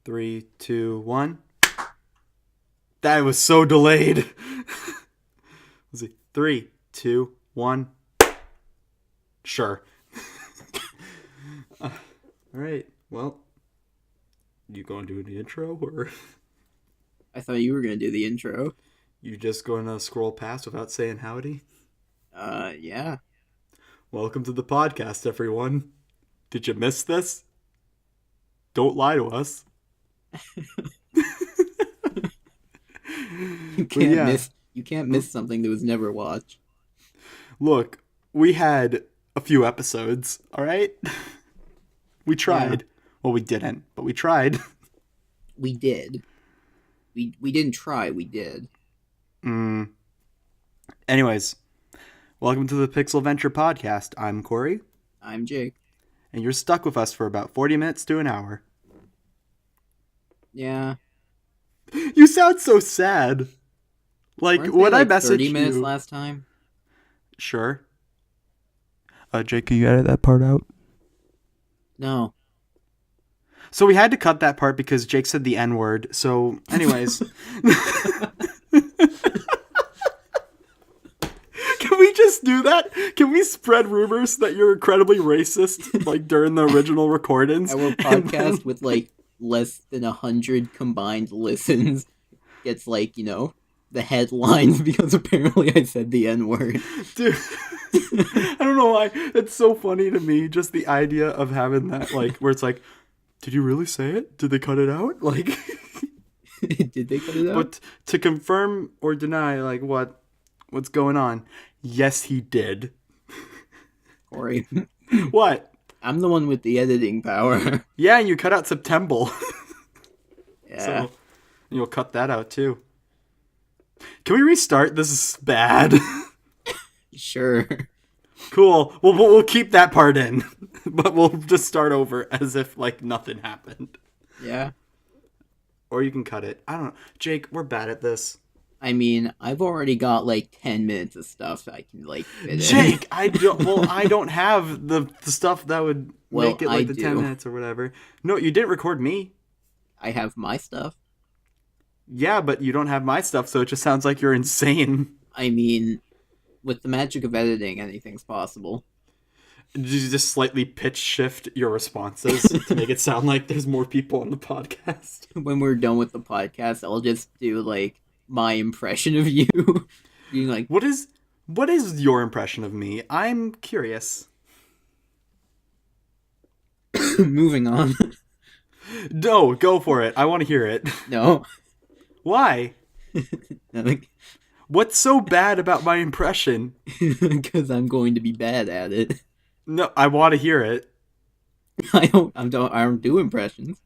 3, 2, 1. That was so delayed. Let's see. 3, 2, 1. Sure. All right. Well, you going to do the intro, or I thought you were going to do the intro. you just going to scroll past without saying howdy? Yeah. Welcome to the podcast, everyone. Did you miss this? Don't lie to us. You can't miss something that was never watched. Look, we had a few episodes, all right? We tried. Yeah. Well, we didn't, but we tried. We did. We didn't try, we did. Anyways, welcome to the Pixel Venture Podcast. I'm Corey. I'm Jake. And you're stuck with us for about 40 minutes to an hour. Yeah. You sound so sad. Like, when I messaged 30 minutes last time? Sure. Jake, can you edit that part out? No. So we had to cut that part because Jake said the N-word. So, anyways. Can we just do that? Can we spread rumors that you're incredibly racist, like, during the original recordings? Our podcast with, like, less than 100 combined listens gets, like, you know, the headlines because apparently I said the N-word. Dude, I don't know why. It's so funny to me, just the idea of having that, like, where it's like, did you really say it? Did they cut it out? Like, did they cut it out? But to confirm or deny, like, what's going on? Yes, he did. Corey. What? I'm the one with the editing power. Yeah, and you cut out September. Yeah. So you'll cut that out too. Can we restart? This is bad. Sure. Cool. We'll keep that part in, but we'll just start over as if like nothing happened. Yeah. Or you can cut it. I don't know. Jake, we're bad at this. I mean, I've already got like 10 minutes of stuff I can like fit in. Jake, I don't have the stuff that would make it like the 10 minutes or whatever. No, you didn't record me. I have my stuff. Yeah, but you don't have my stuff, so it just sounds like you're insane. I mean, with the magic of editing, anything's possible. Did you just slightly pitch shift your responses to make it sound like there's more people on the podcast? When we're done with the podcast, I'll just do like my impression of you. Being like, what is your impression of me? I'm curious. Moving on. No, go for it. I want to hear it. No. Why? Like, what's so bad about my impression? Because I'm going to be bad at it. No, I want to hear it. I don't do impressions.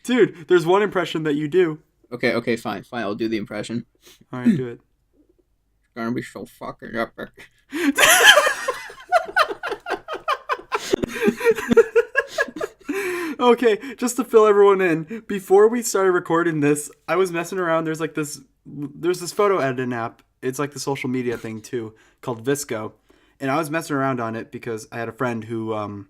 Dude, there's one impression that you do. Okay, fine. I'll do the impression. All right, do it. It's gonna be so fucking epic. Okay, just to fill everyone in, before we started recording this, I was messing around. There's this photo editing app. It's like the social media thing too, called Visco. And I was messing around on it because I had a friend who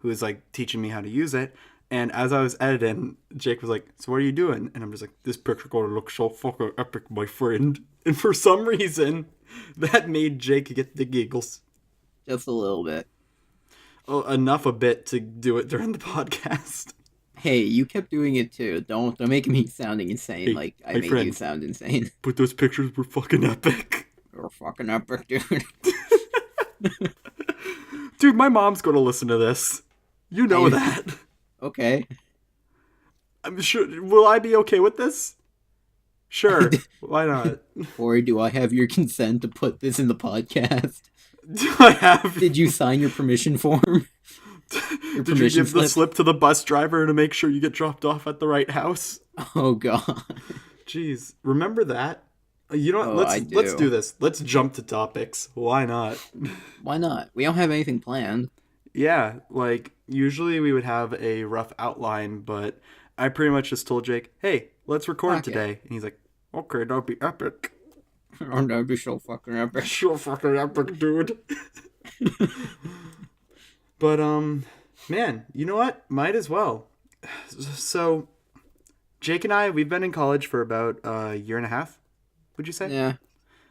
was like teaching me how to use it. And as I was editing, Jake was like, "So what are you doing?" And I'm just like, "This picture gonna look so fucking epic, my friend." And for some reason, that made Jake get the giggles. Just a little bit. Oh, enough a bit to do it during the podcast. Hey, you kept doing it too. Don't make me sounding insane. Hey, like I made you sound insane. But those pictures were fucking epic. They were fucking epic, dude. Dude, my mom's gonna listen to this. You know that. Okay. I'm sure. Will I be okay with this? Sure. Why not? Or do I have your consent to put this in the podcast? Do I have? Did you sign your permission form? Did you give the slip to the bus driver to make sure you get dropped off at the right house? Oh god. Jeez, remember that? You know what? Let's do this. Let's jump to topics. Why not? Why not? We don't have anything planned. Yeah, like usually we would have a rough outline, but I pretty much just told Jake, "Hey, let's record today," and he's like, "Okay, that'll be epic." Oh, that'd be so fucking epic. So fucking epic, dude. But man, you know what? Might as well. So Jake and I, we've been in college for about a year and a half. Would you say? Yeah,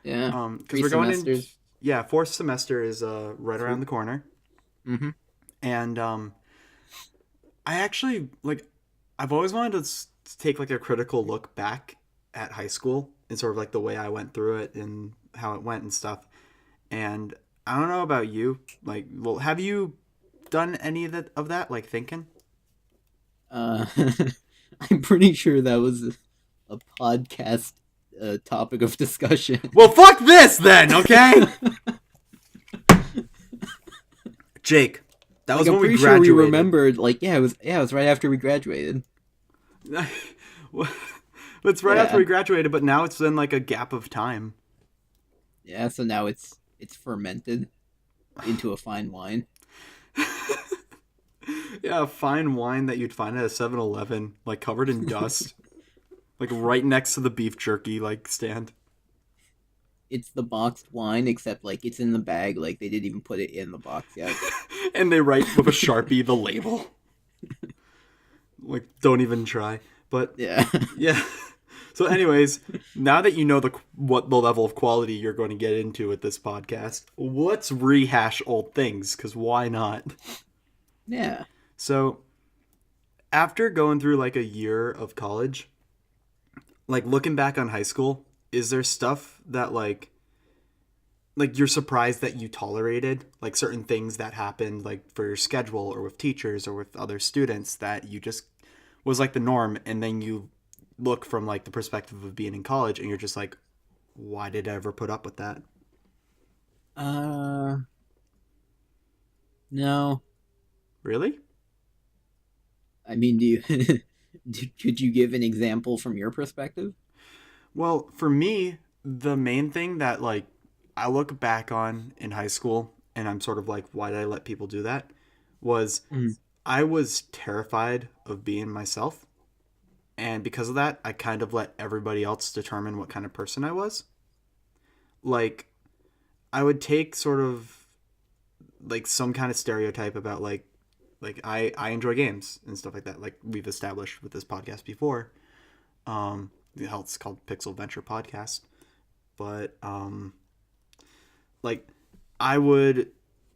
yeah. Because 3 we're going in. semesters. Yeah, fourth semester is right around the corner, Mm-hmm. and I actually like. I've always wanted to take like a critical look back at high school and sort of like the way I went through it and how it went and stuff. And I don't know about you, like, well, have you done any of that, like thinking? Uh, I'm pretty sure that was a podcast topic of discussion. Well, fuck this then, okay? Jake, that Like, was I'm when we pretty sure we graduated. remembered. Like, it was right after we graduated. It's right Yeah. after we graduated, but now it's been like a gap of time. Yeah, so now it's fermented into a fine wine. Yeah, fine wine that you'd find at a 7-Eleven, like covered in dust, like right next to the beef jerky like stand. It's the boxed wine, except like it's in the bag. Like they didn't even put it in the box yet. And they write with a Sharpie the label. Like, don't even try. But Yeah. yeah. So, anyways, now that you know what the level of quality you're going to get into with this podcast, let's rehash old things, because why not? Yeah. So, after going through like a year of college, like looking back on high school, is there stuff that like you're surprised that you tolerated, like certain things that happened like for your schedule or with teachers or with other students that you just was like the norm, and then you look from like the perspective of being in college and you're just like, why did I ever put up with that? Uh. No. Really? I mean, do you? Could you give an example from your perspective? Well, for me, the main thing that like I look back on in high school and I'm sort of like, why did I let people do that? Was Mm. I was terrified of being myself. And because of that, I kind of let everybody else determine what kind of person I was. Like, I would take sort of like some kind of stereotype about like I enjoy games and stuff like that. Like we've established with this podcast before. Hell, it's called Pixel Venture Podcast. But like I would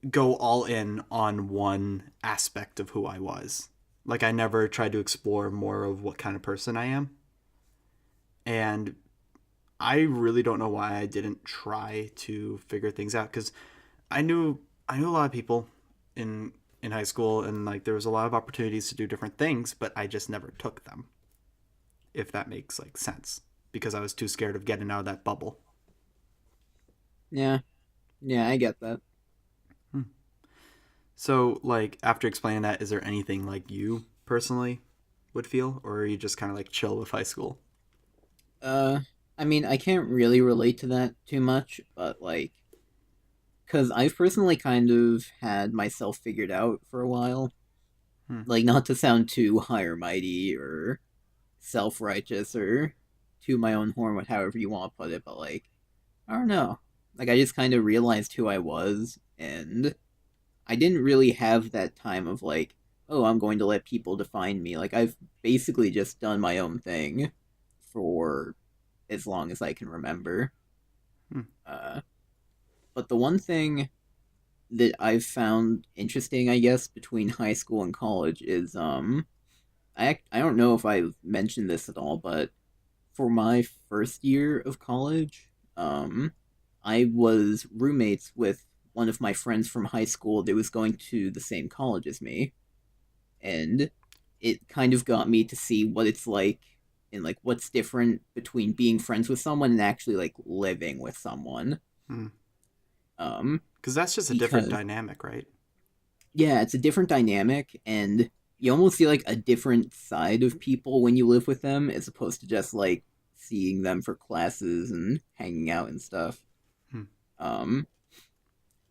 go all in on one aspect of who I was. Like I never tried to explore more of what kind of person I am. And I really don't know why I didn't try to figure things out, cuz I knew a lot of people in high school, and like there was a lot of opportunities to do different things, but I just never took them. If that makes like sense, because I was too scared of getting out of that bubble. Yeah. Yeah, I get that. So, like, after explaining that, is there anything like you personally would feel, or are you just kind of like chill with high school? Uh, I mean, I can't really relate to that too much, but like, because I've personally kind of had myself figured out for a while. Hmm. Like, not to sound too high or mighty or self righteous or to my own horn, with however you want to put it, but like, I don't know. Like, I just kind of realized who I was, and I didn't really have that time of like, oh, I'm going to let people define me. Like, I've basically just done my own thing for as long as I can remember. Hmm. Uh, but the one thing that I've found interesting, I guess, between high school and college is I don't know if I've mentioned this at all, but for my first year of college, I was roommates with one of my friends from high school that was going to the same college as me, and it kind of got me to see what it's like and like what's different between being friends with someone and actually like living with someone. Hmm. Um, Because that's just a different because dynamic, right? yeah, it's a different dynamic, and you almost see like a different side of people when you live with them, as opposed to just like seeing them for classes and hanging out and stuff. Hmm. Um,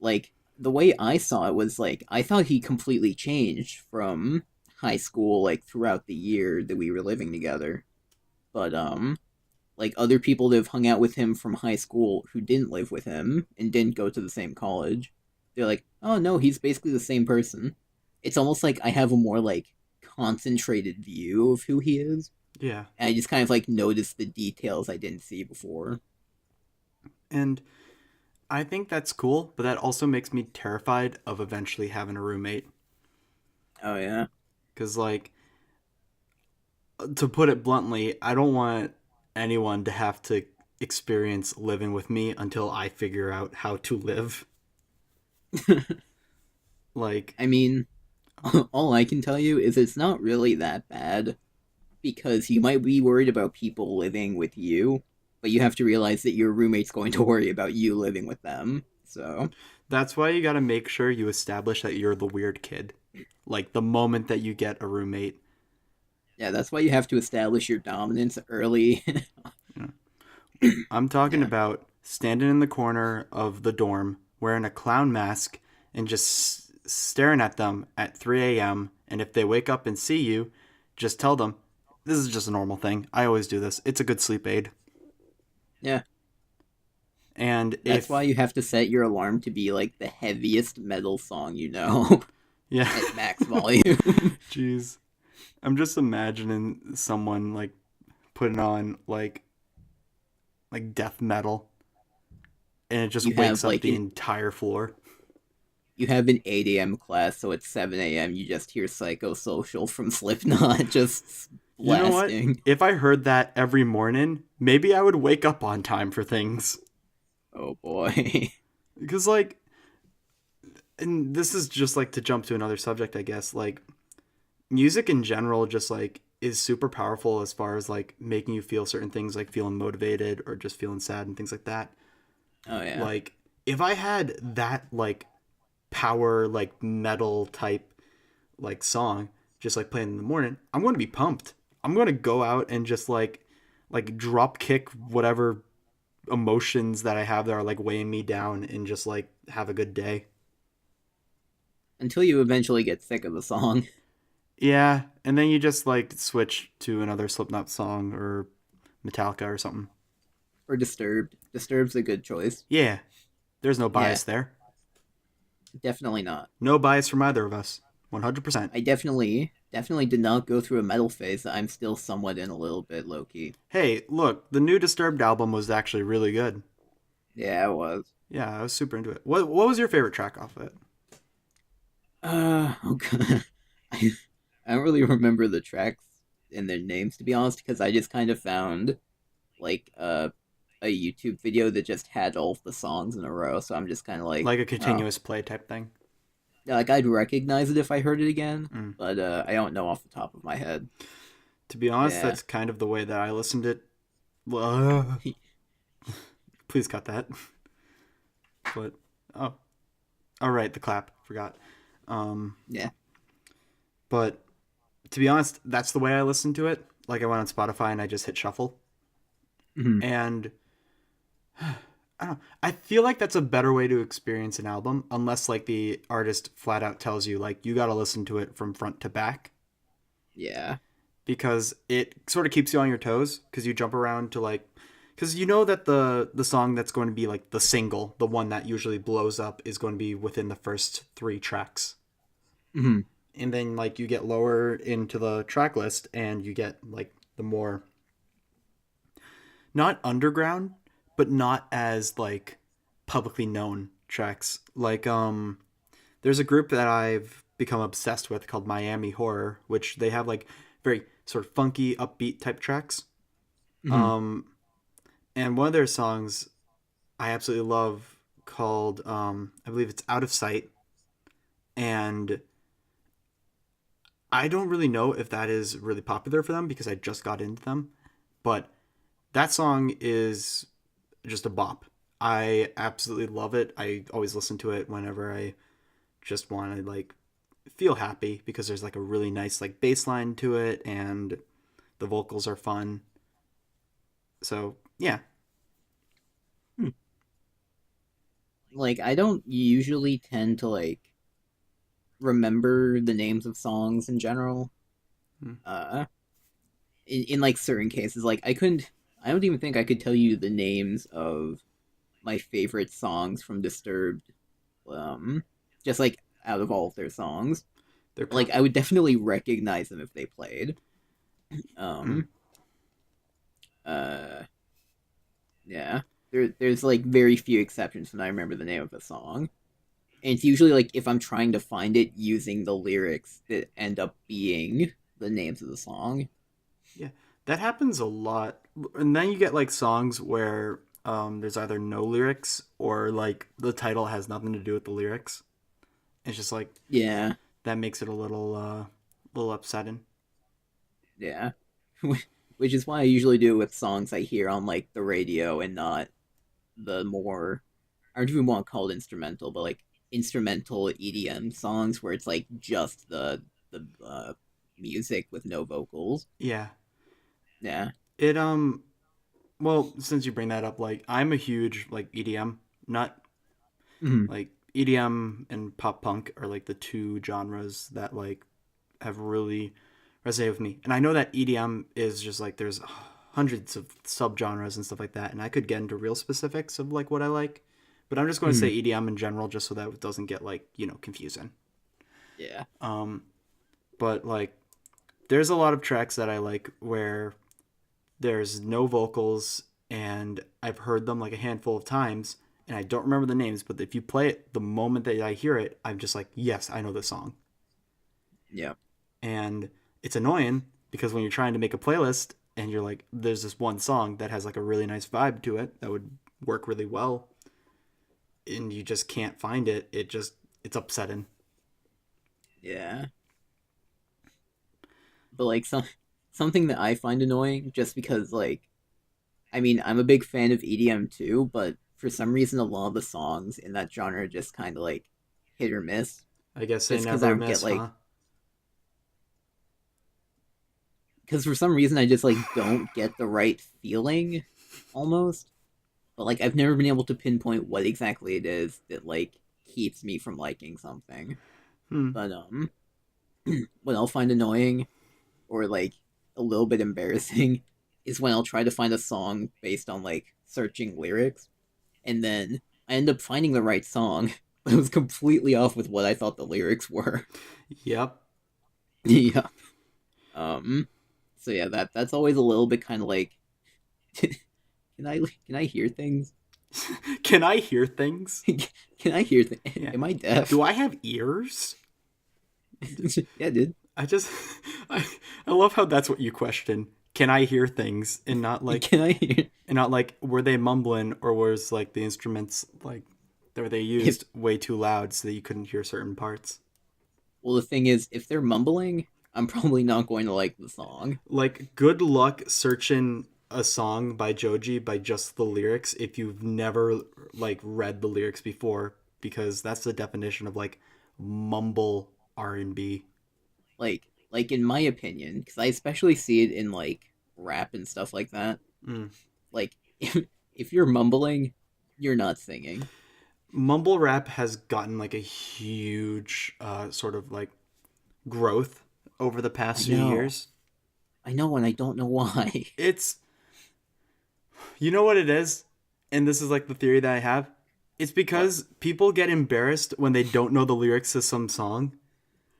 like the way I saw it was like I thought he completely changed from high school, like throughout the year that we were living together. But like other people that have hung out with him from high school who didn't live with him and didn't go to the same college, they're like, oh no, he's basically the same person. It's almost like I have a more like concentrated view of who he is. Yeah. And I just kind of like noticed the details I didn't see before. And I think that's cool, but that also makes me terrified of eventually having a roommate. Oh yeah. Because, like, to put it bluntly, I don't want anyone to have to experience living with me until I figure out how to live. Like, I mean, all I can tell you is it's not really that bad because you might be worried about people living with you, but you have to realize that your roommate's going to worry about you living with them. So, that's why you gotta make sure you establish that you're the weird kid. Like, the moment that you get a roommate. yeah, that's why you have to establish your dominance early. I'm talking Yeah. about standing in the corner of the dorm wearing a clown mask and just staring at them at 3 a.m. And if they wake up and see you, just tell them, this is just a normal thing. I always do this. It's a good sleep aid. Yeah. And That's why if, you have to set your alarm to be like the heaviest metal song you know yeah, at max volume. jeez. I'm just imagining someone like putting on like death metal and it just you wakes have up like the an entire floor. you have an 8 a.m. class, so at 7 a.m. you just hear Psychosocial from Slipknot just You know what? blasting. If I heard that every morning, maybe I would wake up on time for things. Oh boy. Because, like, and this is just like to jump to another subject, I guess. Like, music in general just like is super powerful as far as like making you feel certain things, like feeling motivated or just feeling sad and things like that. Oh yeah. Like, if I had that, like, power, like, metal type, like, song just like playing in the morning, I'm going to be pumped. I'm going to go out and just like drop kick whatever emotions that I have that are like weighing me down and just like have a good day. Until you eventually get sick of the song. Yeah, and then you just like switch to another Slipknot song or Metallica or something. Or Disturbed. Disturbed's a good choice. Yeah, there's no Yeah, bias there. definitely not. No bias from either of us. 100%. I definitely did not go through a metal phase that I'm still somewhat in a little bit low key. Hey, look, the new Disturbed album was actually really good. Yeah, it was. Yeah, I was super into it. What was your favorite track off of it? Oh god. I, I don't really remember the tracks and their names to be honest, because I just kind of found like a YouTube video that just had all of the songs in a row, so I'm just kind of like, Like a oh, continuous play type thing? yeah, like I'd recognize it if I heard it again, Mm. but I don't know off the top of my head. To be honest, Yeah. that's kind of the way that I listened it. Please cut that. But oh, all right, the clap. Forgot. Um, Yeah. but to be honest, that's the way I listened to it. Like I went on Spotify and I just hit shuffle, Mhm. and I don't know. I feel like that's a better way to experience an album, unless like the artist flat out tells you like you got to listen to it from front to back, Yeah. because it sort of keeps you on your toes because you jump around to like because you know that the song that's going to be like the single, the one that usually blows up, is going to be within the first three tracks. Mhm. And then like you get lower into the track list and you get like the more not underground but not as like publicly known tracks. Like there's a group that I've become obsessed with called Miami Horror, which they have like very sort of funky upbeat type tracks. Mhm. um and one of their songs I absolutely love called I believe it's Out of Sight, and I don't really know if that is really popular for them because I just got into them, but that song is just a bop. I absolutely love it. I always listen to it whenever I just want to like feel happy because there's like a really nice like bass line to it and the vocals are fun. So, yeah. Hmm. Like I don't usually tend to like remember the names of songs in general. Hmm. Uh in like certain cases, like I don't even think I could tell you the names of my favorite songs from Disturbed. Um just like out of all of their songs. They're Like I would definitely recognize them if they played. mm, Um, uh, yeah. There's like very few exceptions when I remember the name of a song. And it's usually like if I'm trying to find it using the lyrics that end up being the names of the song. yeah, that happens a lot. And then you get like songs where there's either no lyrics or like the title has nothing to do with the lyrics. It's just like Yeah, that makes it a little upsetting. yeah. Which is why I usually do it with songs I hear on like the radio and not the more I don't even want to call it instrumental, but like instrumental EDM songs where it's like just the music with no vocals. Yeah. Yeah. It well, since you bring that up, like I'm a huge like EDM nut. Mhm. Like EDM and pop punk are like the two genres that like have really resonated with me. And I know that EDM is just like there's hundreds of subgenres and stuff like that, and I could get into real specifics of like what I like, but I'm just going to say Mhm. EDM in general just so that it doesn't get like, confusing. Yeah. Um but like there's a lot of tracks that I like where there's no vocals and I've heard them like a handful of times and I don't remember the names, but if you play it the moment that I hear it, I'm just like, yes, I know the song. Yeah. And it's annoying because when you're trying to make a playlist and you're like, there's this one song that has like a really nice vibe to it that would work really well, and you just can't find it, it's upsetting. Yeah. But like something that I find annoying just because like I mean, I'm a big fan of EDM too, but for some reason a lot of the songs in that genre just kind of like hit or miss I guess they just cuz I never don't get miss, like huh? cuz for some reason I just like don't get the right feeling almost. But like I've never been able to pinpoint what exactly it is that like keeps me from liking something. Hmm. But what I'll find annoying or like a little bit embarrassing is when I'll try to find a song based on like searching lyrics and then I end up finding the right song, but it was completely off with what I thought the lyrics were. Yep. Yeah. Um so yeah, that's always a little bit kind of like can I hear things? Can I hear things? Can I hear things? Yeah. Am I deaf? Do I have ears? Yeah, dude. I just I, I love how that's what you question. Can I hear things and not like Can I hear were they mumbling or was like the instruments like were they if used way too loud so that you couldn't hear certain parts? well the thing is if they're mumbling, I'm probably not going to like the song. Like good luck searching a song by Joji by just the lyrics if you've never like read the lyrics before because that's the definition of like mumble R&B. Like in my opinion, because I especially see it in like rap and stuff like that. Mm. Like if you're mumbling, you're not singing. Mumble rap has gotten like a huge sort of like growth over the I past few know. years. I know and I don't know why. It's you know what it is, and this is like the theory that I have. It's What? because people get embarrassed when they don't know the lyrics to some song.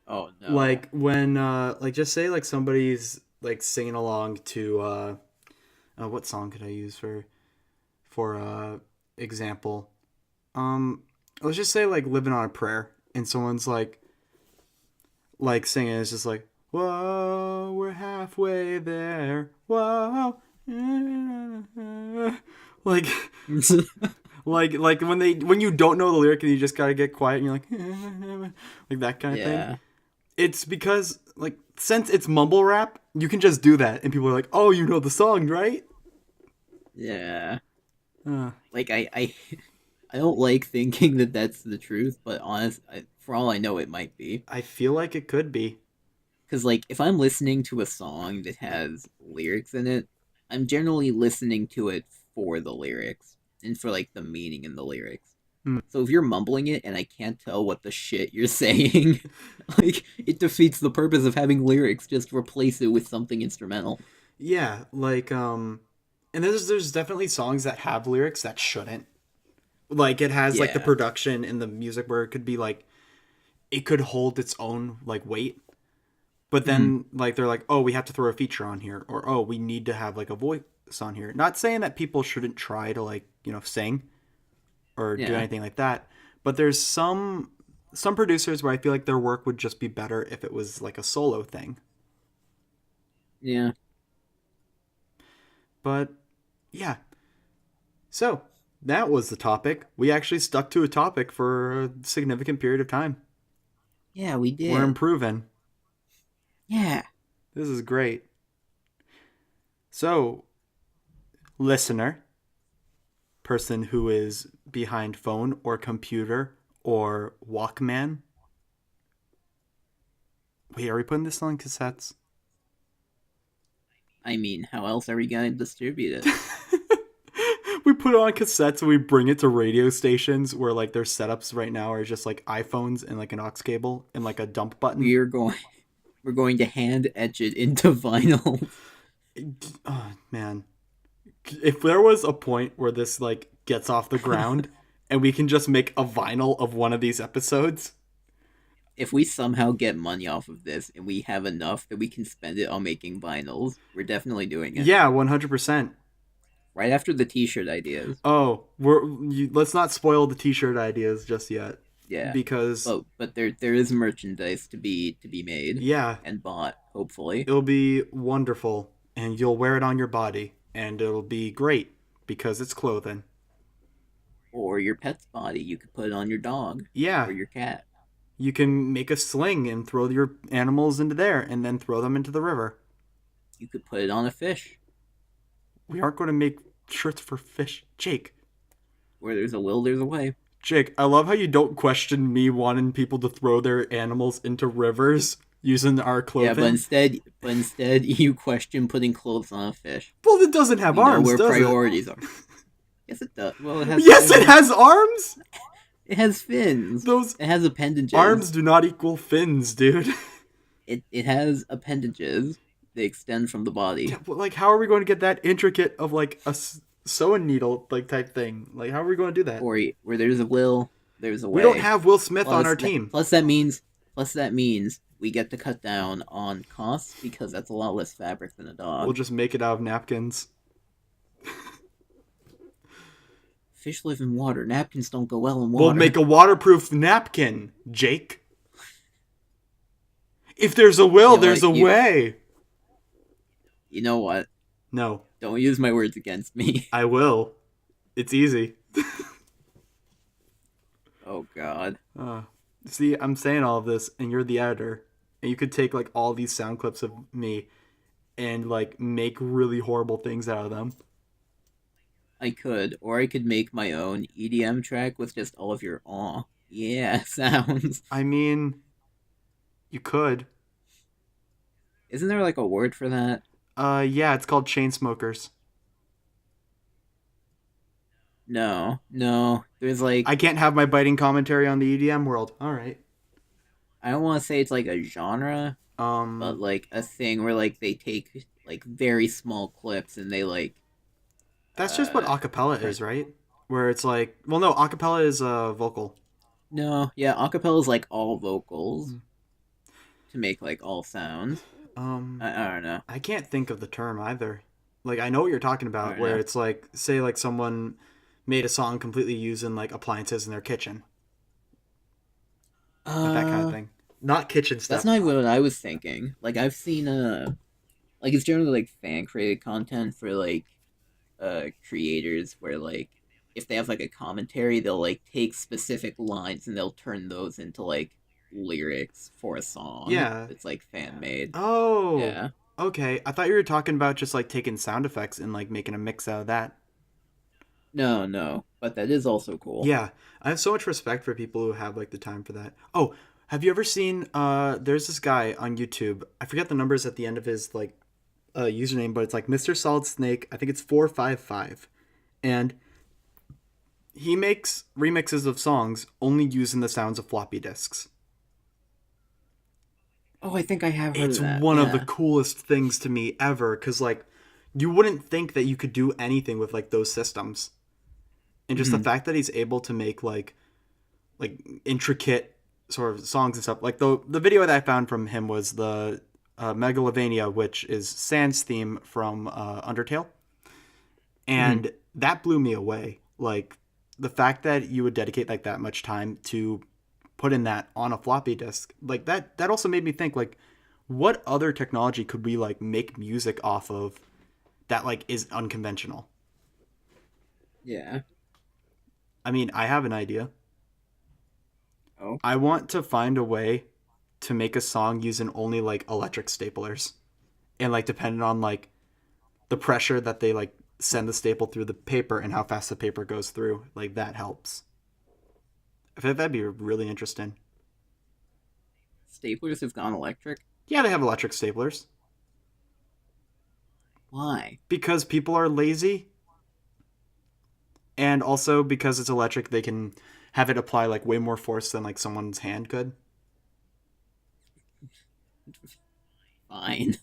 Oh no. Like when like just say like somebody's like singing along to what song could I use for example? Um let's just say like living on a prayer and someone's like singing it's just like whoa we're halfway there whoa like like when you don't know the lyric and you just gotta get quiet and you're like like that kind of thing. Yeah. It's because like since it's mumble rap you can just do that and people are like oh you know the song right. Yeah. uh, Like I don't like thinking that that's the truth, but for all I know, it might be. I feel like it could be. Because like if I'm listening to a song that has lyrics in it, I'm generally listening to it for the lyrics and for like the meaning in the lyrics. Hmm. So if you're mumbling it and I can't tell what the shit you're saying, like it defeats the purpose of having lyrics. Just replace it with something instrumental. Yeah, like and there's definitely songs that have lyrics that shouldn't. Like it has like the Yeah. production and the music where it could be like it could hold its own like weight. But then like they're like, oh, we have to throw a feature on here, or oh, we need to have like a voice on here. Not saying that people shouldn't try to like, sing or do Yeah. anything like that, but there's some producers where I feel like their work would just be better if it was like a solo thing. Yeah. But yeah. So, that was the topic. We actually stuck to a topic for a significant period of time. Yeah, we We're did. improving. Yeah. This is great. So, listener, person who is behind phone or computer or Walkman. Wait, are we putting this on cassettes? I mean, how else are we gonna distribute it? We put it on cassettes and we bring it to radio stations where like their setups right now are just like iPhones and like an aux cable and like a dump button. We're going we're going to hand etch it into vinyl. Oh man, if there was a point where this like gets off the ground and we can just make a vinyl of one of these episodes. If we somehow get money off of this and we have enough that we can spend it on making vinyls, we're definitely doing it. Yeah, 100%. Right after the t-shirt ideas. Oh, let's not spoil the t-shirt ideas just yet Yeah. because But there is merchandise to be made yeah, and bought, hopefully. it'll be wonderful and you'll wear it on your body and it'll be great because it's clothing. Or your pet's body. You could put it on your dog. Yeah, Or your cat. you can make a sling and throw your animals into there and then throw them into the river. You could put it on a fish. We aren't going to make shirts for fish. Jake, Where there's a will, there's a way. Jake, I love how you don't question me wanting people to throw their animals into rivers using our clothing. Yeah, but instead you question putting clothes on a fish. Well, it doesn't have You know arms, where does priorities are. Yes, it does. Well, it has. Yes, it has arms! It has fins. Those It has appendages. arms do not equal fins, dude. It has appendages. They extend from the body. Yeah, but, like, how are we going to get that intricate of, like, a sewing needle, like, type thing? Like, how are we going to do that? Or where there's a will, there's a way. We don't have Will Smith on our that- team. Plus that means we get to cut down on costs because that's a lot less fabric than a dog. We'll just make it out of napkins. Fish live in water. Napkins don't go well in water. We'll make a waterproof napkin, Jake. If there's a will, You know there's what? a way. You know what? No, Don't use my words against me. I will. It's easy. Oh God. See, I'm saying all of this, and you're the editor, and you could take like all these sound clips of me, and like make really horrible things out of them. I could, or I could make my own EDM track with just all of your aw, yeah sounds. I mean, you could. Isn't there like a word for that? Yeah, it's called chain smokers. No. There's like I can't have my biting commentary on the EDM world. All right. I don't want to say it's like a genre, but like a thing where like they take like very small clips and they like that's just what acapella is, right? Where it's like, well, no, acapella is vocal. no, yeah, acapella is like all vocals to make like all sounds. I don't know. I can't think of the term either. Like, I know what you're talking about, Alright, where yeah. it's like, say, like someone made a song completely using like appliances in their kitchen, like that kind of thing. Not kitchen stuff. That's not even what I was thinking. Like I've seen like it's generally like fan created content for like creators where like if they have like a commentary they'll like take specific lines and they'll turn those into like lyrics for a song. Yeah. It's like fan made. Oh, Yeah. okay. I thought you were talking about just like taking sound effects and like making a mix out of that. No. But that is also cool. Yeah, I have so much respect for people who have like the time for that. Oh, have you ever seen? There's this guy on YouTube. I forget the numbers at the end of his like username, but it's like Mr. Solid Snake. I think it's 455, and he makes remixes of songs only using the sounds of floppy disks. Oh, I think I have heard It's of that. one of the Yeah. coolest things to me ever, because like you wouldn't think that you could do anything with like those systems, and just the fact that he's able to make like intricate sort of songs and stuff. Like the video that I found from him was the Megalovania, which is Sans theme from Undertale, Mhm. and that blew me away. Like the fact that you would dedicate like that much time to put in that on a floppy disk, like that also made me think like what other technology could we like make music off of that like is unconventional. Yeah. I mean, I have an idea. Oh. I want to find a way to make a song using only like electric staplers and like depending on like the pressure that they like send the staple through the paper and how fast the paper goes through, like that helps. I think that'd be really interesting. Staplers have gone electric. Yeah, they have electric staplers Why? because people are lazy, and also because it's electric they can have it apply like way more force than like someone's hand could. Fine.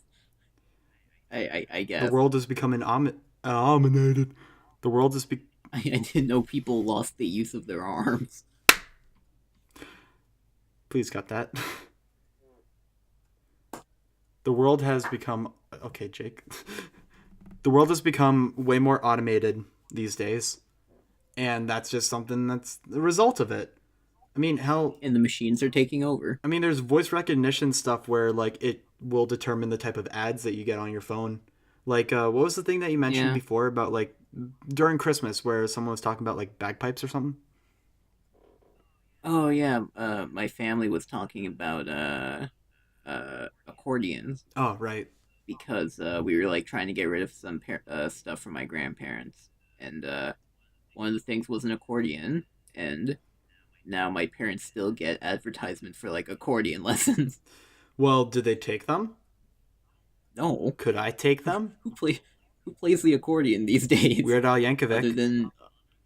I The guess. world is becoming ominated. The world is I didn't know people lost the use of their arms. please cut that. The world has become okay, Jake. The world has become way more automated these days, and that's just something that's the result of it. I mean, hell, And the machines are taking over. I mean, there's voice recognition stuff where like it will determine the type of ads that you get on your phone. Like, what was the thing that you mentioned Yeah. before about like during Christmas where someone was talking about like bagpipes or something? Oh yeah. My family was talking about accordions Oh, right. because we were like trying to get rid of some stuff from my grandparents, and one of the things was an accordion, and now my parents still get advertisement for like accordion lessons. Well, did they take them? No, Could I take them? who plays the accordion these days Weird Al other Yankovic. than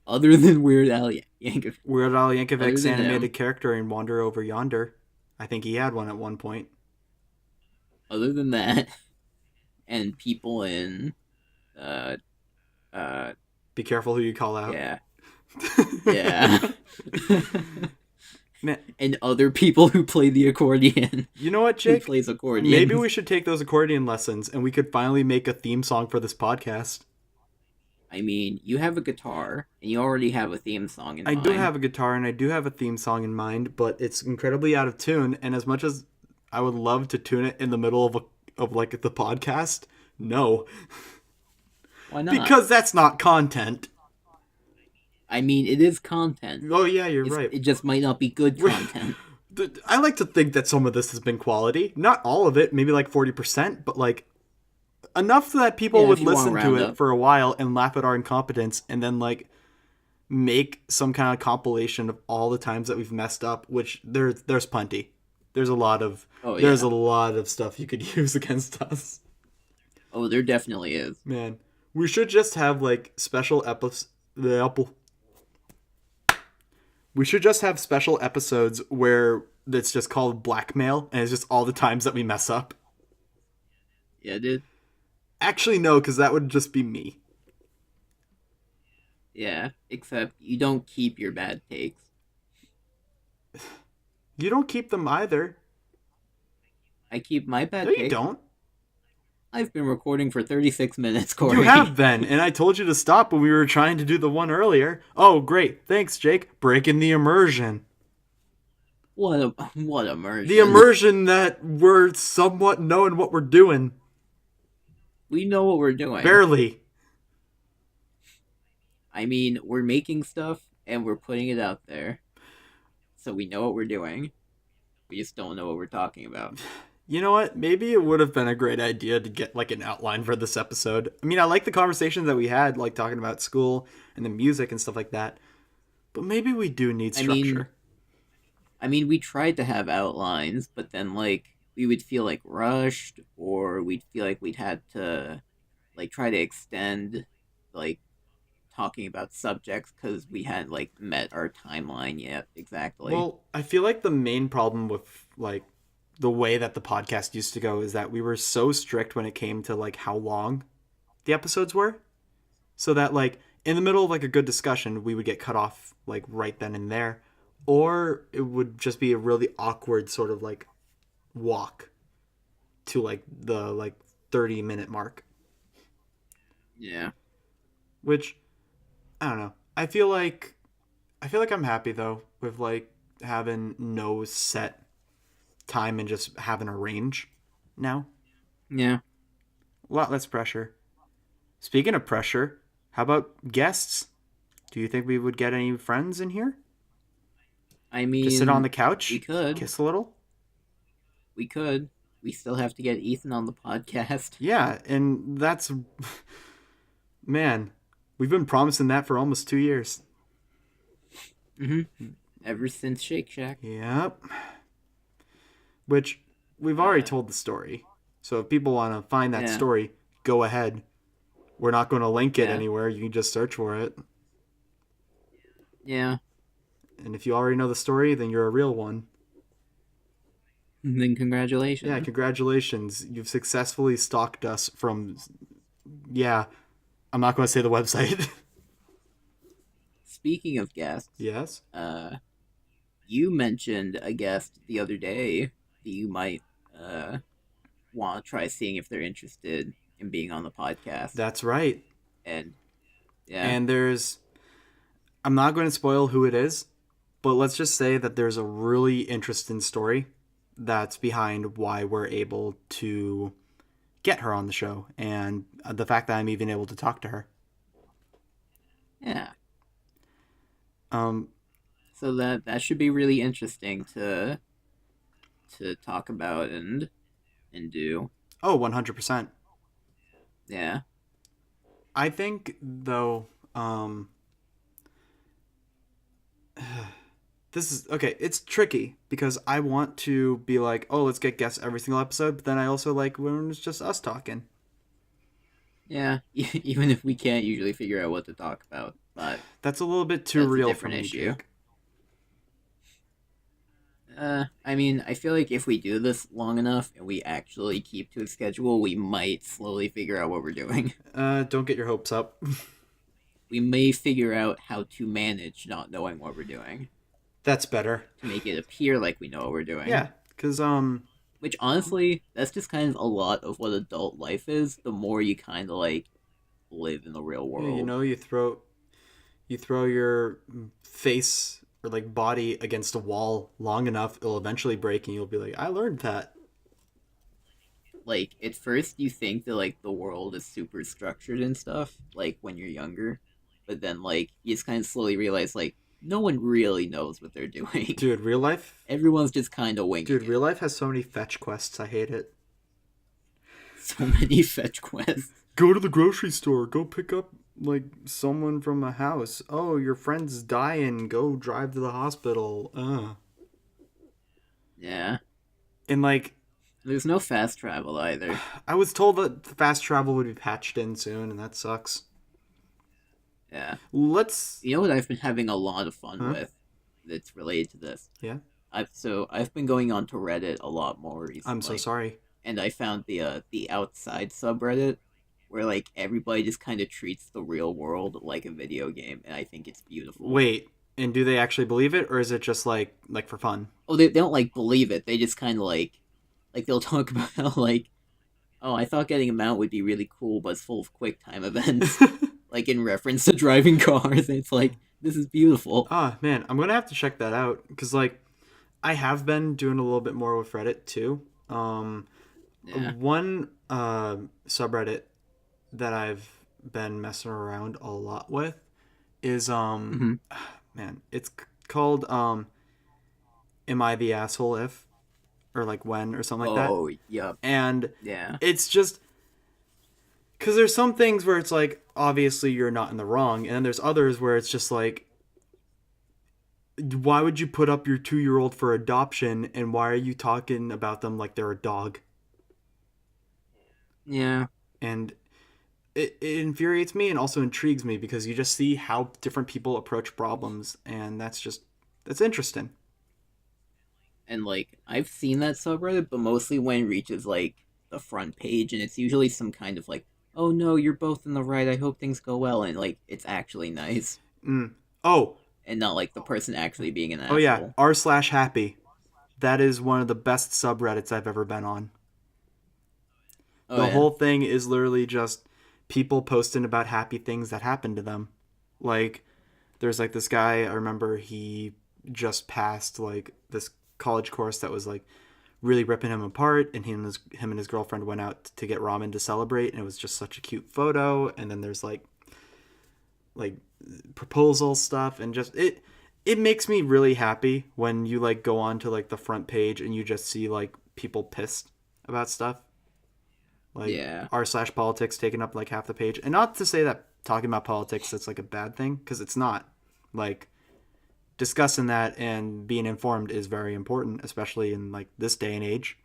other than Weird Al Yankovic? Weird Al Other Yankovic's than him, animated character in Wander Over Yonder. I think he had one at one point. other than that, and people in uh uh Be careful who you call out. yeah yeah. Man, And other people who play the accordion. you know what, Who Jake? plays accordion? Maybe we should take those accordion lessons and we could finally make a theme song for this podcast. I mean, you have a guitar, and you already have a theme song in I mind. do have a guitar and I do have a theme song in mind, but it's incredibly out of tune. And as much as I would love to tune it in the middle of like the podcast, no, Why not? because that's not content. I mean, it is content. Oh yeah, you're It's- right. It just might not be good content. I like to think that some of this has been quality. Not all of it, maybe like 40%, but like enough that people Yeah, would if you wanna listen to round it up. for a while and laugh at our incompetence and then like make some kind of compilation of all the times that we've messed up, which there's plenty. There's a lot of Oh there's yeah. a lot of stuff you could use against us. Oh, there definitely is. Man, we should just have like special we should just have special episodes where it's just called blackmail and it's just all the times that we mess up. Yeah, dude. Actually, no, because that would just be me. Yeah. Except you don't keep your bad takes. You don't keep them either. I keep my bad No, you takes. don't. I've been recording for 36 minutes, Corey. You have been, and I told you to stop when we were trying to do the one earlier. Oh, great. Thanks, Jake. Breaking the immersion. What immersion? The immersion that we're somewhat knowing what we're doing. We know what we're doing. Barely. I mean, we're making stuff and we're putting it out there. So we know what we're doing. We just don't know what we're talking about. You know what? Maybe it would have been a great idea to get like an outline for this episode. I mean, I like the conversations that we had, like talking about school and the music and stuff like that. But maybe we do need structure. I mean, we tried to have outlines, but then like we would feel like rushed, or we'd feel like we'd had to like try to extend like talking about subjects because we hadn't like met our timeline yet exactly. Well, I feel like the main problem with like the way that the podcast used to go is that we were so strict when it came to like how long the episodes were. So that like in the middle of like a good discussion, we would get cut off like right then and there. or it would just be a really awkward sort of like walk to like the like 30-minute mark, Yeah. which I don't know. I feel like I'm happy though with like having no set time and just having a range now. Yeah. A lot less pressure. Speaking of pressure, how about guests? Do you think we would get any friends in here? I Just sit on mean, the we couch, could. kiss a little? We could. We still have to get Ethan on the podcast. Yeah, and that's man, we've been promising that for almost 2 years. Ever since Shake Shack. Yep. Which we've already Uh, told the story. So if people want to find that yeah. story, go ahead. We're not going to link it Yeah. anywhere. You can just search for it. Yeah. And if you already know the story, then you're a real one. Then congratulations. Yeah, congratulations. You've successfully stalked us from. Yeah, I'm not going to say the website. Speaking of guests, Yes. you mentioned a guest the other day that you might want to try seeing if they're interested in being on the podcast. That's right. And yeah, And there's. I'm not going to spoil who it is, but let's just say that there's a really interesting story that's behind why we're able to get her on the show and the fact that I'm even able to talk to her. yeah. Um, So that should be really interesting to talk about and do. oh, 100%. Yeah. I think, though, this is okay. It's tricky because I want to be like, oh, let's get guests every single episode, but then I also like when it's just us talking. Yeah. Even if we can't usually figure out what to talk about, but That's a little bit too that's a real for different me, issue. Jake. I mean, I feel like if we do this long enough and we actually keep to a schedule, we might slowly figure out what we're doing. Don't get your hopes up. We may figure out how to manage not knowing what we're doing That's better. to make it appear like we know what we're doing. Yeah, because Which honestly, that's just kind of a lot of what adult life is. The more you kind of like live in the real world. you know, you throw your face or like body against a wall long enough, it'll eventually break, and you'll be like, I learned that. Like at first you think that like the world is super structured and stuff, like when you're younger, but then like you just kind of slowly realize like no one really knows what they're doing. Dude, real life. Everyone's just kind of winging Dude, it. real life has so many fetch quests. I hate it. So many fetch quests. Go to the grocery store. Go pick up like someone from a house. Oh, your friend's dying. Go drive to the hospital. Yeah. And like, There's no fast travel either. I was told that fast travel would be patched in soon, and that sucks. Yeah. Let's. You know what I've been having a lot of fun Huh? with that's related to this? Yeah. I've been going on to Reddit a lot more recently. I'm so sorry. And I found the outside subreddit where like everybody just kind of treats the real world like a video game, and I think it's beautiful. Wait, and do they actually believe it, or is it just like for fun? Oh, they don't like believe it. They just kind of like they'll talk about how like, oh, I thought getting a mount would be really cool, but it's full of quick time events, like in reference to driving cars. And it's like this is beautiful. Ah, man, I'm gonna have to check that out because like I have been doing a little bit more with Reddit too. Yeah. One subreddit that I've been messing around a lot with is Mhm. man, it's called Am I the Asshole If, or like when, or something like that. Oh, yep. And Yeah. it's just because there's some things where it's like obviously you're not in the wrong, and then there's others where it's just like, why would you put up your 2-year-old for adoption, and why are you talking about them like they're a dog? Yeah. And it infuriates me and also intrigues me because you just see how different people approach problems, and that's interesting. And like I've seen that subreddit, but mostly when it reaches like the front page, and it's usually some kind of like, oh no, you're both in the right. I hope things go well, and like it's actually nice. Oh, and not like the person actually being an Oh yeah, asshole. r/happy. That is one of the best subreddits I've ever been on. Oh The yeah. whole thing is literally just people posting about happy things that happened to them. Like there's like this guy, I remember he just passed like this college course that was like really ripping him apart, and him and his girlfriend went out to get ramen to celebrate, and it was just such a cute photo. And then there's like proposal stuff, and just it makes me really happy when you like go on to like the front page and you just see like people pissed about stuff like Yeah. r/politics taking up like half the page. And not to say that talking about politics that's like a bad thing, because it's not. Like discussing that and being informed is very important, especially in like this day and age.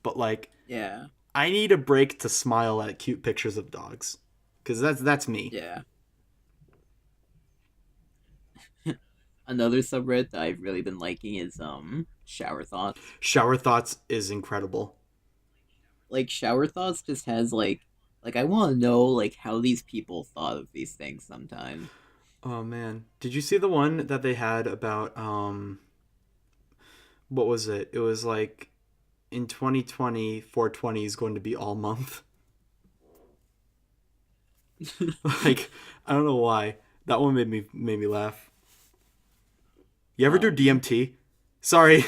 But like Yeah. I need a break to smile at cute pictures of dogs, because that's me. Yeah. Another subreddit that I've really been liking is shower thoughts. Shower thoughts is incredible. Like shower thoughts just has like I want to know like how these people thought of these things sometimes. Oh man, did you see the one that they had about what was it? It was like in 2020, 420 is going to be all month. Like I don't know why that one made me laugh. You ever do um DMT? Sorry,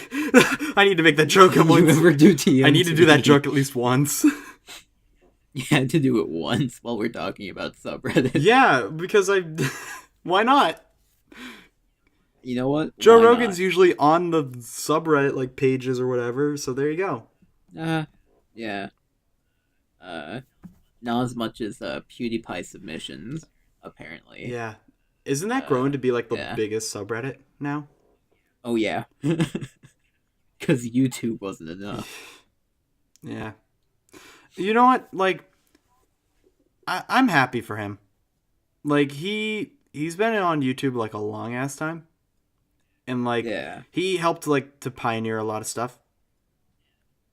I need to make that joke at you once. ever do I need to do that TMT? joke at least once. You had to do it once while we're talking about subreddit. Yeah, because I. Why not? You know what? Joe Why Rogan's not? usually on the subreddit like pages or whatever, so there you go. Yeah. Uh, Not as much as PewDiePie submissions, apparently. Yeah, isn't that Uh, growing to be like the yeah. biggest subreddit now? Oh yeah. Because YouTube wasn't enough. Yeah. You know what? Like, I'm happy for him. Like he's been on YouTube like a long ass time, and like Yeah. he helped like to pioneer a lot of stuff.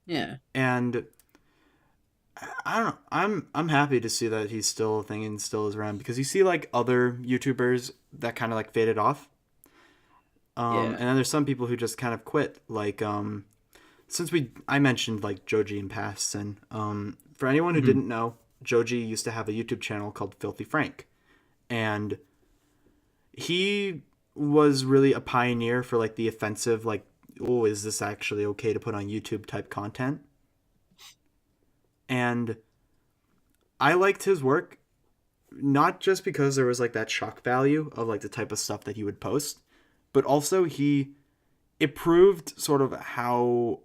Yeah. And I don't know. I'm happy to see that he's still a thing and still is around, because you see like other YouTubers that kind of like faded off. Yeah. And then there's some people who just kind of quit. Like since I mentioned like Joji in past, and for anyone who Mhm. didn't know, Joji used to have a YouTube channel called Filthy Frank, and he was really a pioneer for like the offensive, like, oh, is this actually okay to put on YouTube type content? And I liked his work, not just because there was like that shock value of like the type of stuff that he would post, but also it proved sort of how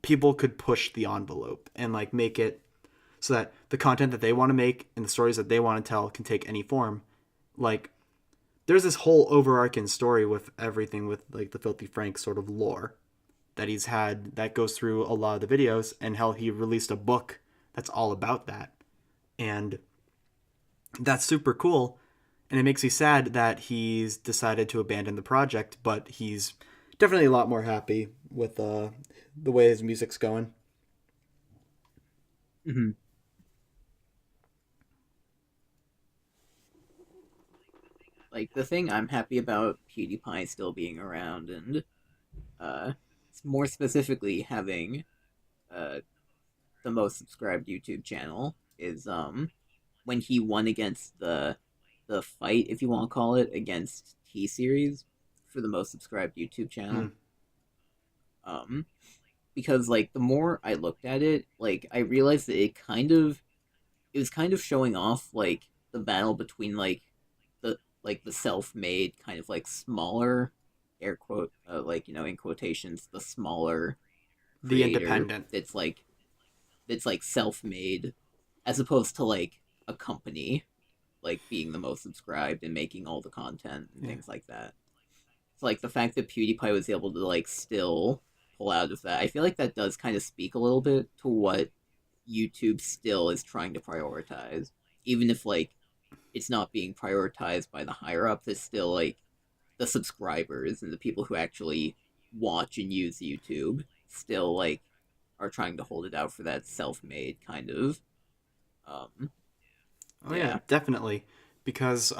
people could push the envelope and like make it so that the content that they want to make and the stories that they want to tell can take any form. Like there's this whole overarching story with everything with like the Filthy Frank sort of lore that he's had that goes through a lot of the videos, and how he released a book that's all about that. And that's super cool. And it makes me sad that he's decided to abandon the project, but he's definitely a lot more happy with the way his music's going. Mhm. Like the thing I'm happy about PewDiePie still being around and uh more specifically having uh the most subscribed YouTube channel is when he won against the fight, if you want to call it, against T Series for the most subscribed YouTube Hmm. channel. Um because like the more I looked at it, like I realized that it was kind of showing off like the battle between like the self-made kind of like smaller air quote like in quotations the smaller The creator Independent. that's like self-made as opposed to like a company like being the most subscribed and making all the content and Yeah. things like that. So like the fact that PewDiePie was able to like still pull out of that, I feel like that does kind of speak a little bit to what YouTube still is trying to prioritize. Even if like it's not being prioritized by the higher ups, it's still like the subscribers and the people who actually watch and use YouTube still like are trying to hold it out for that self-made kind of um Oh yeah, yeah. definitely. Because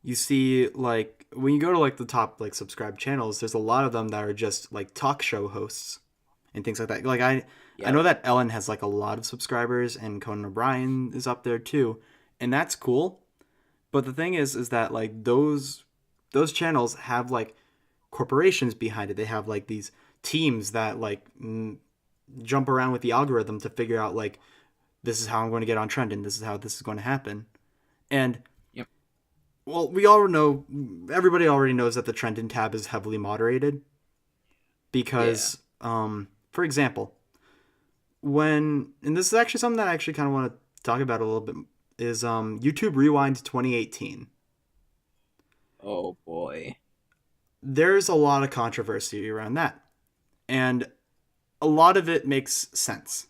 you see like when you go to like the top like subscribed channels, there's a lot of them that are just like talk show hosts and things like that. Like I Yep. know that Ellen has like a lot of subscribers and Conan O'Brien is up there too, and that's cool. But the thing is that like those channels have like corporations behind it. They have like these teams that like jump around with the algorithm to figure out like this is how I'm going to get on trend and this is how this is going to happen. And Yep. well, we all know everybody already knows that the Trendon tab is heavily moderated Yeah. because for example, when and this is actually something that I actually kind of want to talk about a little bit is YouTube Rewind 2018. Oh boy. There's a lot of controversy around that. And a lot of it makes sense,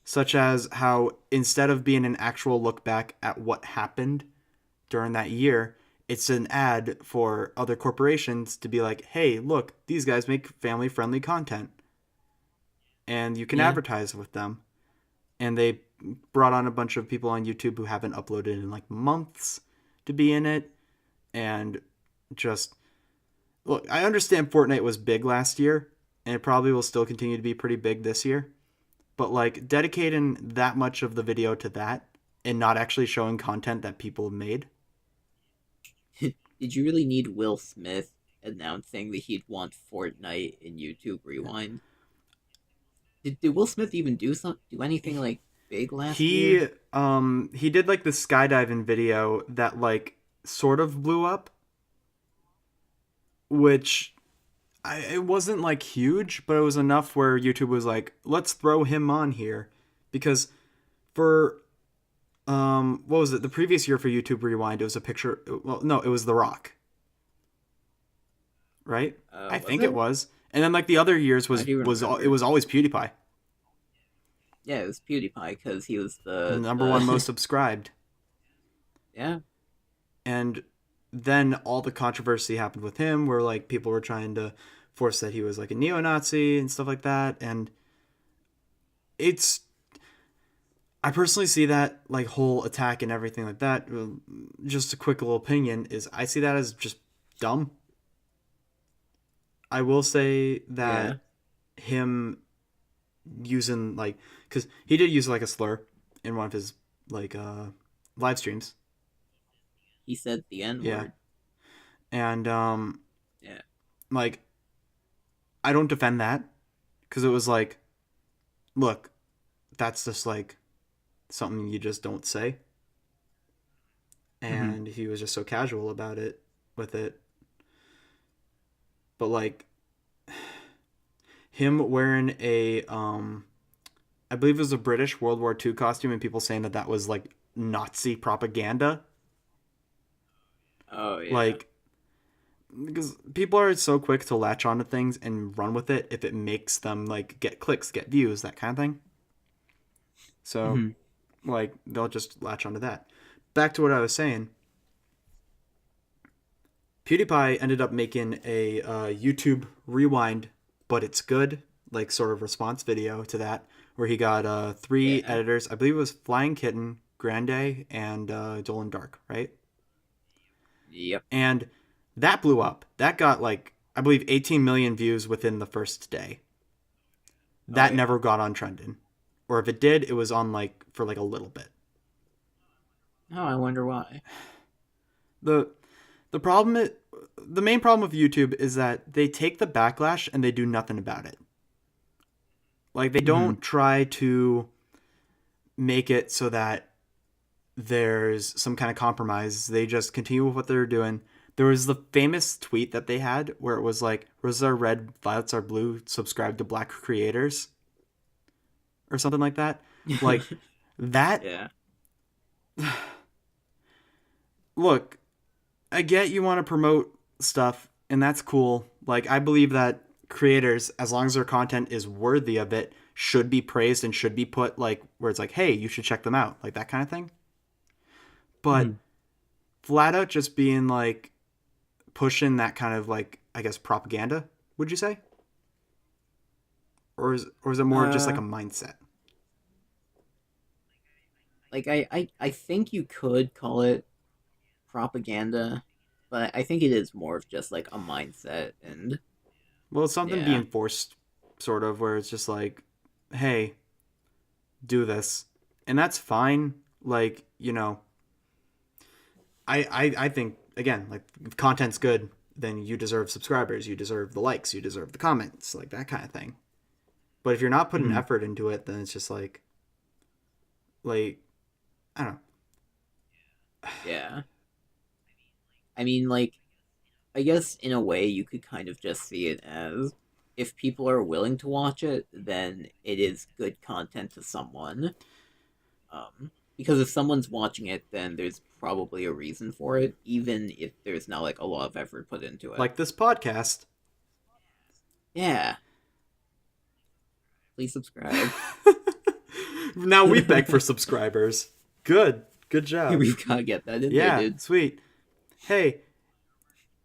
such as how instead of being an actual look back at what happened during that year, it's an ad for other corporations to be like, hey, look, these guys make family friendly content and you can Yeah. advertise with them. And they brought on a bunch of people on YouTube who haven't uploaded in like months to be in it. And just look, I understand Fortnite was big last year and it probably will still continue to be pretty big this year. But like dedicating that much of the video to that and not actually showing content that people made. Did you really need Will Smith announcing that he'd want Fortnite in YouTube Rewind? Did Will Smith even do anything like big last year? He did like the skydiving video that like sort of blew up, which it wasn't like huge, but it was enough where YouTube was like, let's throw him on here because for what was it, the previous year for YouTube Rewind, it was a picture, well no, it was The Rock, right? I Was think it it? was. And then like the other years I do it remember. was always PewDiePie, Yeah, it was PewDiePie because he was number one most the subscribed. yeah. And then all the controversy happened with him where like people were trying to force that he was like a neo-Nazi and stuff like that. And it's I personally see that like whole attack and everything like that. Just a quick little opinion is I see that as just dumb. I will say Yeah. that him using like because he did use like a slur in one of his like live streams. He said the N Yeah, word. and Yeah. like I don't defend that because it was like, look, that's just like something you just don't say, Mm-hmm. and he was just so casual about it with it. But like him wearing a I believe it was a British World War II costume, and people saying that that was like Nazi propaganda. Oh yeah. Like because people are so quick to latch onto things and run with it if it makes them like get clicks, get views, that kind of thing. So Mm-hmm. like they'll just latch onto that. Back to what I was saying. PewDiePie ended up making a YouTube rewind, but it's good, like sort of response video to that, where he got three Yeah. editors. I believe it was Flying Kitten, Grande, and Dolan Dark, right? Yep. And that blew up. That got like I believe 18 million views within the first day. Oh That yeah. never got on trending, or if it did, it was on like for like a little bit. Oh, I wonder why. the The problem is, the main problem with YouTube is that they take the backlash and they do nothing about it. Like they Mm-hmm. don't try to make it so that there's some kind of compromise. They just continue with what they're doing. There was the famous tweet that they had where it was like, "Roses are red, violets are blue. Subscribe to Black creators," or something like that. Like that. Yeah. Look, I get you want to promote stuff, and that's cool. Like, I believe that creators, as long as their content is worthy of it, should be praised and should be put, like, where it's like, hey, you should check them out, like that kind of thing. Mm-hmm. But flat out just being like, pushing that kind of, like, I guess, propaganda, would you say? Or is it more just like Uh, a mindset? like I think you could call it propaganda. but I think it is more of just like a mindset, and Well, it's something yeah, being forced, sort of, where it's just like, hey, do this. And that's fine. Like, I think, again, like, if content's good, then you deserve subscribers, you deserve the likes, you deserve the comments, like that kind of thing. But if you're not putting Mhm. effort into it, then it's just like, I don't know. Yeah. I mean, like, I guess in a way you could kind of just see it as if people are willing to watch it, then it is good content to someone. Because if someone's watching it, then there's probably a reason for it, even if there's not like a lot of effort put into it. Like this podcast. Yeah, please subscribe. Now we beg for subscribers. Good job. We've got to get that in there, Yeah, dude. sweet. Hey,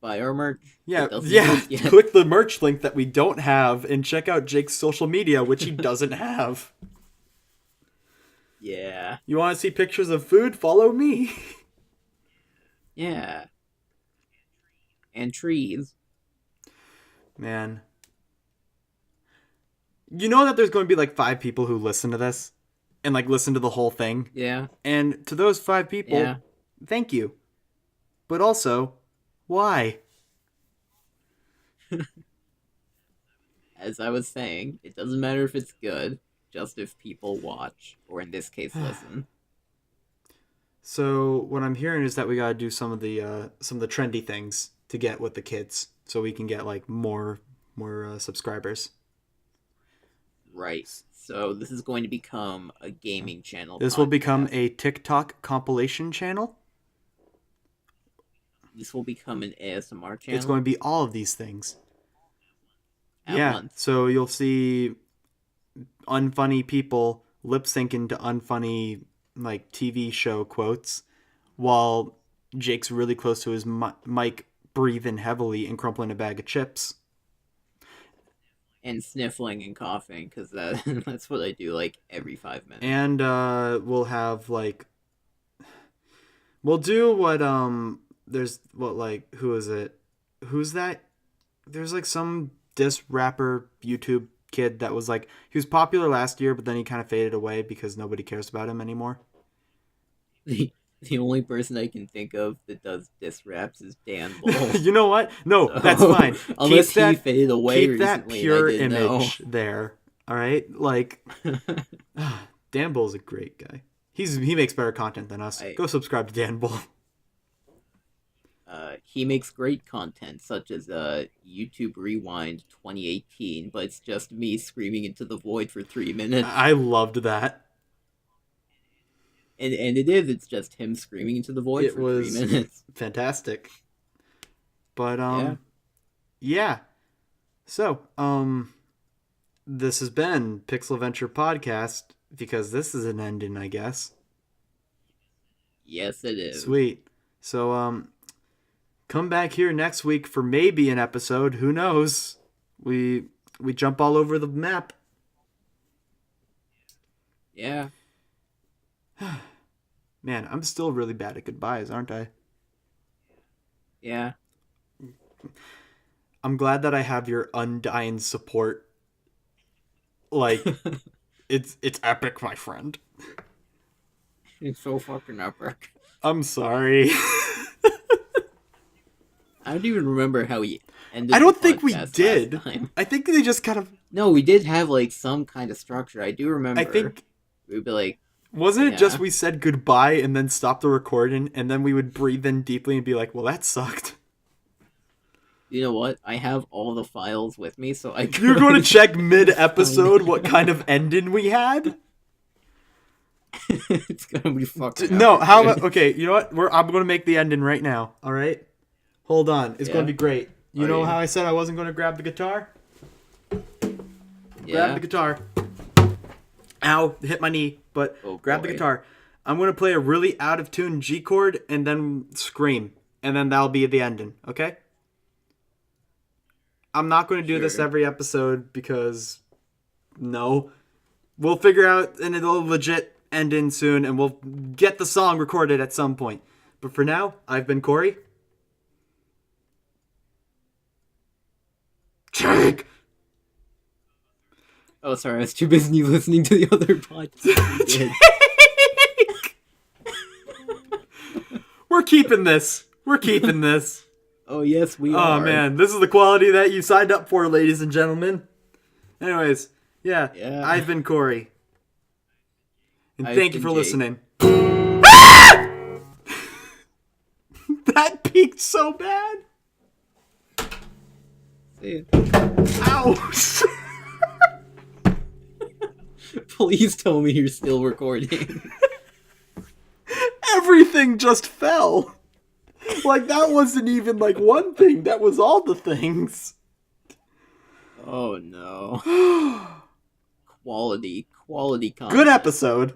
Buy our merch. yeah, It doesn't yeah. exist yet. Click the merch link that we don't have and check out Jake's social media, which he doesn't have. Yeah, You want to see pictures of food? Follow me. yeah. And trees. Man. You know that there's going to be like 5 people who listen to this and like listen to the whole thing. Yeah, And to those 5 people, yeah. thank you. But also, why? As I was saying, it doesn't matter if it's good, just if people watch, or in this case, listen. So what I'm hearing is that we gotta do some of the trendy things to get with the kids, so we can get like more subscribers. Right. So this is going to become a gaming channel. This will become podcast. a TikTok compilation channel. This will become an ASMR channel. It's going to be all of these things. at Yeah. once. So you'll see unfunny people lip syncing to unfunny like TV show quotes, while Jake's really close to his mic, breathing heavily and crumpling a bag of chips. And sniffling and coughing, because that's what I do like every 5 minutes. And we'll have like we'll do what there's what like who is it? Who's that? There's like some diss rapper YouTube kid that was like he was popular last year, but then he kind of faded away because nobody cares about him anymore. The only person I can think of that does diss raps is Dan Bull. You know what? No, So, that's fine. Unless keep that, he faded away keep that recently, pure and I didn't image there. All right, like Dan Bull's a great guy. He makes better content than us. I- Go subscribe to Dan Bull. He makes great content, such as YouTube Rewind 2018, but it's just me screaming into the void for 3 minutes. I loved that. And it's just him screaming into the void It for was 3 minutes. fantastic. But Yeah. yeah. So, this has been Pixel Venture Podcast because this is an ending, I guess. Yes, it is. Sweet. So, come back here next week for maybe an episode. Who knows? We jump all over the map. Yeah. Man, I'm still really bad at goodbyes, aren't I? Yeah. I'm glad that I have your undying support. Like, it's epic, my friend. It's so fucking epic. I'm sorry. I don't even remember how we ended. I don't the think we podcast did. last time. I think they just kind of. No, we did have like some kind of structure. I do remember. I think we'd be like, wasn't it just Yeah. we said goodbye and then stopped the recording and then we would breathe in deeply and be like, "Well, that sucked." you know what? I have all the files with me, so I. You're going to could- check mid-episode what kind of ending we had? It's gonna be fucking. No, epic, how dude. about okay? You know what? I'm going to make the ending right now. All right, hold on. It's going to Yeah. be great. You Are know you? how I said I wasn't going to grab the guitar? Yeah. Grab the guitar. Ow, hit my knee, but Oh, grab the boy. guitar. I'm going to play a really out of tune G chord and then scream. And then that'll be the ending, okay? I'm not going to do this Sure. every episode because no. We'll figure out an it'll legit ending soon and we'll get the song recorded at some point. But for now, I've been Corey. Jake! Oh, sorry, I was too busy listening to the other podcast we did. We're keeping this. We're keeping this. Oh, yes, we Oh, are. man. This is the quality that you signed up for, ladies and gentlemen. Anyways, yeah. Yeah. I've been Corey. And I've thank you been for Jake. listening. That peaked so bad. See ya. Ouch. Please tell me you're still recording. Everything just fell. Like, that wasn't even, like, one thing. That was all the things. Oh, no. Quality content. Good episode.